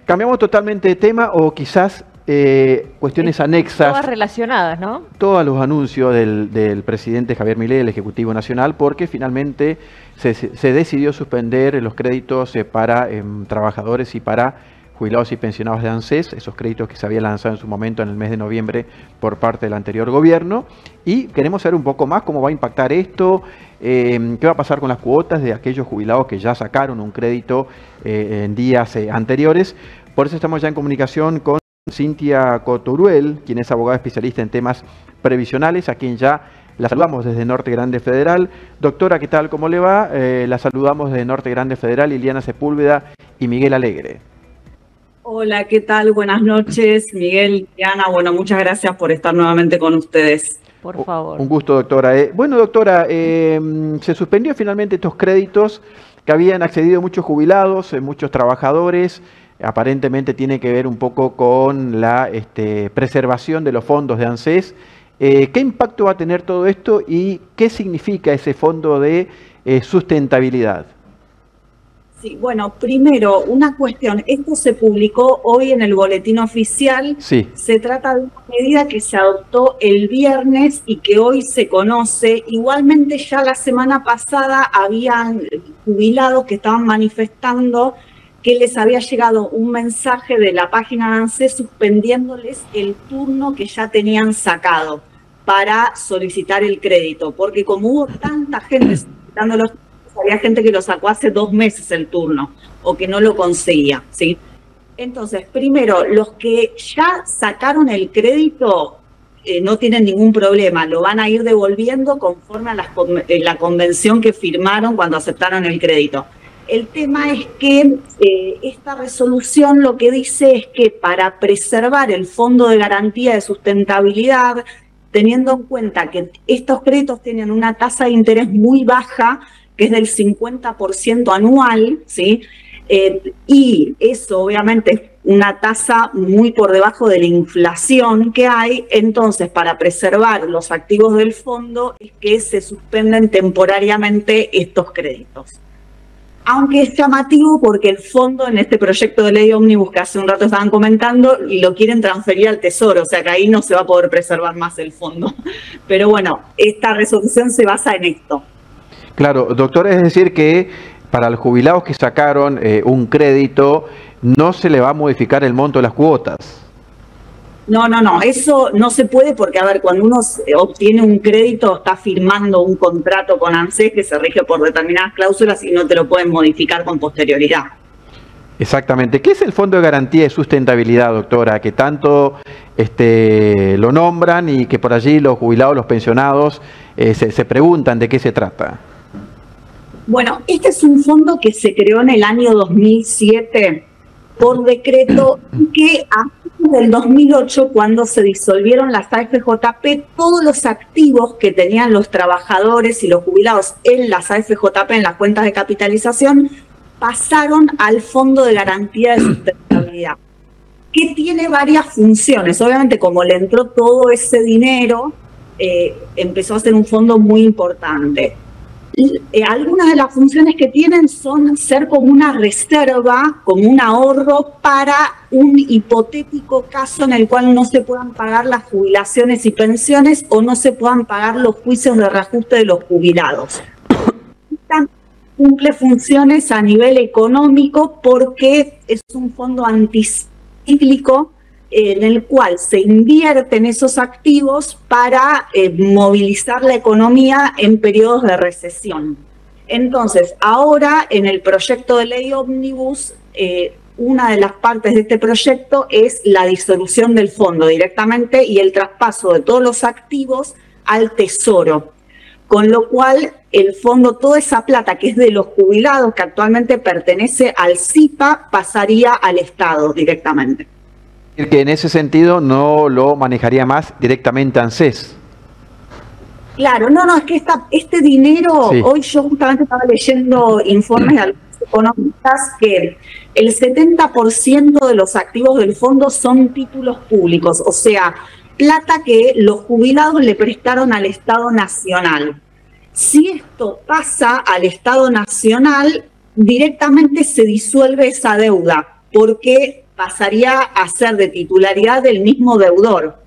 Cambiamos totalmente de tema o quizás cuestiones anexas. Todas relacionadas, ¿no? Todos los anuncios del presidente Javier Milei, del Ejecutivo Nacional, porque finalmente se decidió suspender los créditos para trabajadores y para jubilados y pensionados de ANSES, esos créditos que se habían lanzado en su momento en el mes de noviembre por parte del anterior gobierno. Y queremos saber un poco más cómo va a impactar esto, qué va a pasar con las cuotas de aquellos jubilados que ya sacaron un crédito en días anteriores. Por eso estamos ya en comunicación con Cintia Coturuel, quien es abogada especialista en temas previsionales, a quien ya la saludamos desde Norte Grande Federal. Doctora, ¿qué tal? ¿Cómo le va? La saludamos desde Norte Grande Federal, Liliana Sepúlveda y Miguel Alegre. Hola, ¿qué tal? Buenas noches, Miguel, Liliana. Bueno, muchas gracias por estar nuevamente con ustedes. Por favor. Un gusto, doctora. Bueno, doctora, se suspendió finalmente estos créditos que habían accedido muchos jubilados, muchos trabajadores. Aparentemente tiene que ver un poco con la preservación de los fondos de ANSES. ¿Qué impacto va a tener todo esto y qué significa ese fondo de sustentabilidad? Sí, bueno, primero, una cuestión. Esto se publicó hoy en el boletín oficial. Sí. Se trata de una medida que se adoptó el viernes y que hoy se conoce. Igualmente ya la semana pasada habían jubilados que estaban manifestando que les había llegado un mensaje de la página de ANSES suspendiéndoles el turno que ya tenían sacado para solicitar el crédito, porque como hubo tanta gente solicitando los turnos, había gente que lo sacó hace 2 meses el turno o que no lo conseguía, ¿sí? Entonces, primero, los que ya sacaron el crédito no tienen ningún problema, lo van a ir devolviendo conforme a la convención que firmaron cuando aceptaron el crédito. El tema es que esta resolución lo que dice es que para preservar el Fondo de Garantía de Sustentabilidad, teniendo en cuenta que estos créditos tienen una tasa de interés muy baja, que es del 50% anual, ¿sí? Y eso obviamente es una tasa muy por debajo de la inflación que hay. Entonces, para preservar los activos del fondo es que se suspenden temporariamente estos créditos. Aunque es llamativo porque el fondo en este proyecto de ley ómnibus que hace un rato estaban comentando, lo quieren transferir al Tesoro, o sea que ahí no se va a poder preservar más el fondo. Pero bueno, esta resolución se basa en esto. Claro, doctor, es decir que para los jubilados que sacaron un crédito no se le va a modificar el monto de las cuotas. No, eso no se puede porque, a ver, cuando uno obtiene un crédito está firmando un contrato con ANSES que se rige por determinadas cláusulas y no te lo pueden modificar con posterioridad. Exactamente. ¿Qué es el Fondo de Garantía de Sustentabilidad, doctora? Que tanto lo nombran y que por allí los jubilados, los pensionados se preguntan de qué se trata. Bueno, este es un fondo que se creó en el año 2007 por decreto que a fines del 2008, cuando se disolvieron las AFJP, todos los activos que tenían los trabajadores y los jubilados en las AFJP, en las cuentas de capitalización, pasaron al Fondo de Garantía de Sustentabilidad, que tiene varias funciones. Obviamente, como le entró todo ese dinero, empezó a ser un fondo muy importante. Algunas de las funciones que tienen son ser como una reserva, como un ahorro para un hipotético caso en el cual no se puedan pagar las jubilaciones y pensiones o no se puedan pagar los juicios de reajuste de los jubilados. Cumple funciones a nivel económico porque es un fondo anticíclico en el cual se invierten esos activos para movilizar la economía en periodos de recesión. Entonces, ahora en el proyecto de ley ómnibus, una de las partes de este proyecto es la disolución del fondo directamente y el traspaso de todos los activos al Tesoro. Con lo cual, el fondo, toda esa plata que es de los jubilados, que actualmente pertenece al SIPA, pasaría al Estado directamente. Que en ese sentido no lo manejaría más directamente ANSES. Claro, es que este dinero, sí. Hoy yo justamente estaba leyendo informes de algunos economistas que el 70% de los activos del fondo son títulos públicos, o sea, plata que los jubilados le prestaron al Estado Nacional. Si esto pasa al Estado Nacional, directamente se disuelve esa deuda, porque pasaría a ser de titularidad del mismo deudor.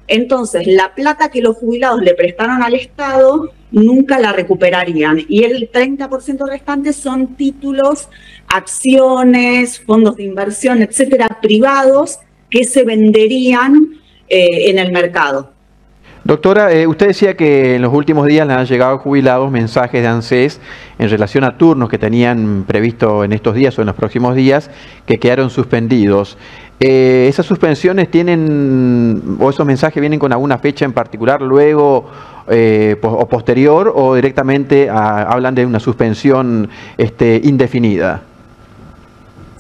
Entonces, la plata que los jubilados le prestaron al Estado nunca la recuperarían. Y el 30% restante son títulos, acciones, fondos de inversión, etcétera, privados que se venderían en el mercado. Doctora, usted decía que en los últimos días le han llegado jubilados mensajes de ANSES en relación a turnos que tenían previsto en estos días o en los próximos días que quedaron suspendidos. ¿Esas suspensiones tienen, o esos mensajes vienen con alguna fecha en particular luego o posterior, o directamente hablan de una suspensión indefinida?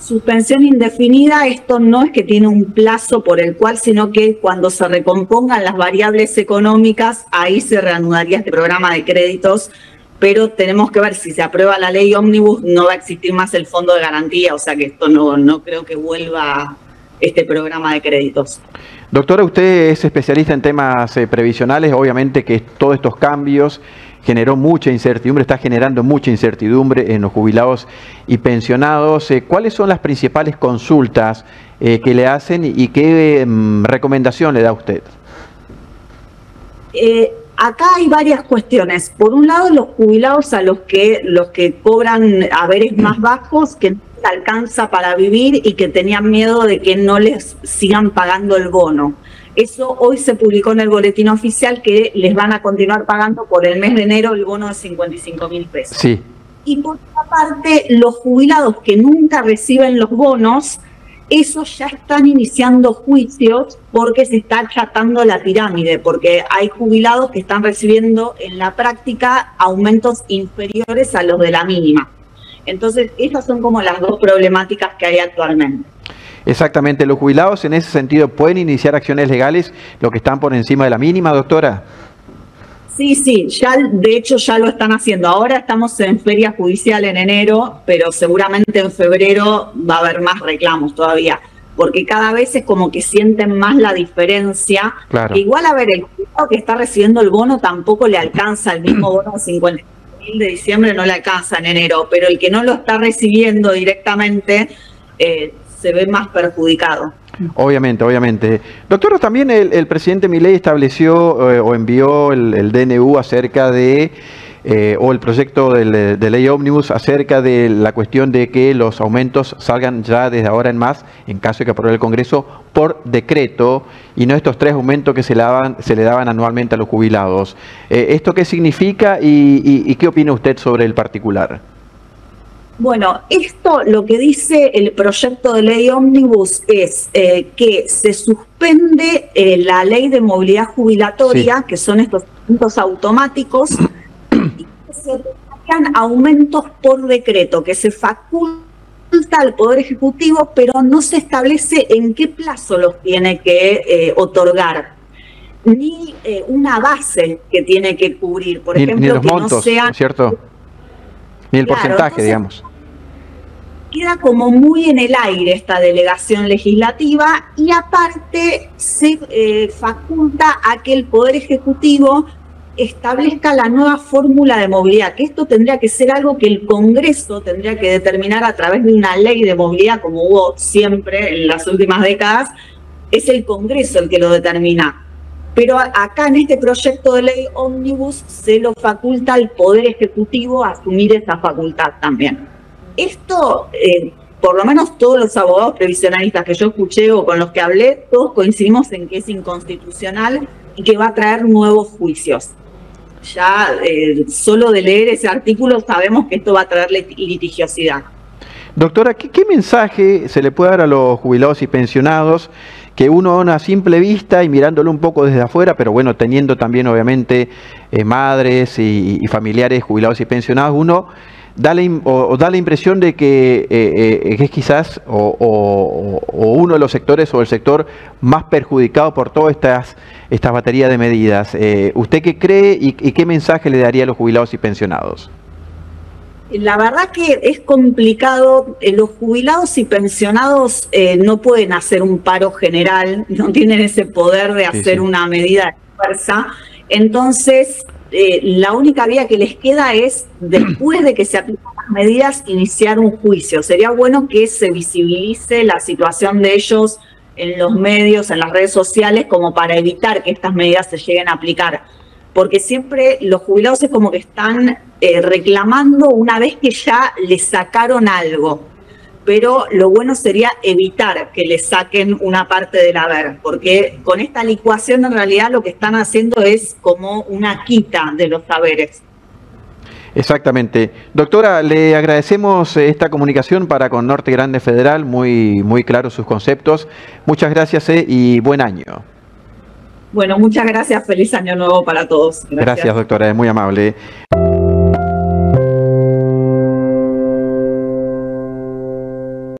Suspensión indefinida, esto no es que tiene un plazo por el cual, sino que cuando se recompongan las variables económicas, ahí se reanudaría este programa de créditos, pero tenemos que ver si se aprueba la ley ómnibus, no va a existir más el fondo de garantía, o sea que esto no creo que vuelva este programa de créditos. Doctora, usted es especialista en temas previsionales, obviamente que todos estos cambios generó mucha incertidumbre, está generando mucha incertidumbre en los jubilados y pensionados. ¿Cuáles son las principales consultas que le hacen y qué recomendación le da usted? Acá hay varias cuestiones. Por un lado, los jubilados a los que cobran haberes más bajos, que no les alcanza para vivir y que tenían miedo de que no les sigan pagando el bono. Eso hoy se publicó en el boletín oficial, que les van a continuar pagando por el mes de enero el bono de 55.000 pesos. Sí. Y por otra parte, los jubilados que nunca reciben los bonos, esos ya están iniciando juicios porque se está achatando la pirámide, porque hay jubilados que están recibiendo en la práctica aumentos inferiores a los de la mínima. Entonces, esas son como las dos problemáticas que hay actualmente. Exactamente, los jubilados en ese sentido pueden iniciar acciones legales, los que están por encima de la mínima, doctora. Sí, ya de hecho ya lo están haciendo. Ahora estamos en feria judicial en enero, pero seguramente en febrero va a haber más reclamos todavía, porque cada vez es como que sienten más la diferencia. Claro. Igual, a ver, el jubilado que está recibiendo el bono tampoco le alcanza el mismo bono de 50.000 de diciembre, no le alcanza en enero, pero el que no lo está recibiendo directamente se ve más perjudicado. Obviamente, obviamente. Doctora, también el presidente Milei estableció o envió el DNU acerca de, o el proyecto de ley ómnibus acerca de la cuestión de que los aumentos salgan ya desde ahora en más, en caso de que apruebe el Congreso, por decreto, y no estos 3 aumentos que se le daban anualmente a los jubilados. ¿Esto qué significa y qué opina usted sobre el particular? Bueno, esto lo que dice el proyecto de ley ómnibus es que se suspende la ley de movilidad jubilatoria, sí, que son estos aumentos automáticos, y que se hagan aumentos por decreto, que se faculta al Poder Ejecutivo, pero no se establece en qué plazo los tiene que otorgar, ni una base que tiene que cubrir, por ejemplo, ni los que montos, no sean, ¿cierto? Ni el porcentaje, entonces, digamos. Queda como muy en el aire esta delegación legislativa, y aparte se faculta a que el Poder Ejecutivo establezca la nueva fórmula de movilidad, que esto tendría que ser algo que el Congreso tendría que determinar a través de una ley de movilidad, como hubo siempre en las últimas décadas. Es el Congreso el que lo determina. Pero acá en este proyecto de ley ómnibus se lo faculta al Poder Ejecutivo a asumir esa facultad también. Esto, por lo menos todos los abogados previsionalistas que yo escuché o con los que hablé, todos coincidimos en que es inconstitucional y que va a traer nuevos juicios. Ya solo de leer ese artículo sabemos que esto va a traer litigiosidad. Doctora, ¿qué mensaje se le puede dar a los jubilados y pensionados que uno a una simple vista y mirándolo un poco desde afuera, pero bueno, teniendo también obviamente madres y familiares jubilados y pensionados, uno da la impresión de que es quizás o uno de los sectores o el sector más perjudicado por toda esta batería de medidas? ¿Usted qué cree y qué mensaje le daría a los jubilados y pensionados? La verdad que es complicado. Los jubilados y pensionados no pueden hacer un paro general, no tienen ese poder de hacer una medida de fuerza. Entonces, la única vía que les queda es, después de que se aplican medidas iniciar un juicio. Sería bueno que se visibilice la situación de ellos en los medios, en las redes sociales, como para evitar que estas medidas se lleguen a aplicar. Porque siempre los jubilados es como que están reclamando una vez que ya les sacaron algo. Pero lo bueno sería evitar que les saquen una parte del haber, porque con esta licuación en realidad lo que están haciendo es como una quita de los saberes. Exactamente. Doctora, le agradecemos esta comunicación para con Norte Grande Federal, muy claros sus conceptos. Muchas gracias y buen año. Bueno, muchas gracias. Feliz año nuevo para todos. Gracias, doctora, es muy amable.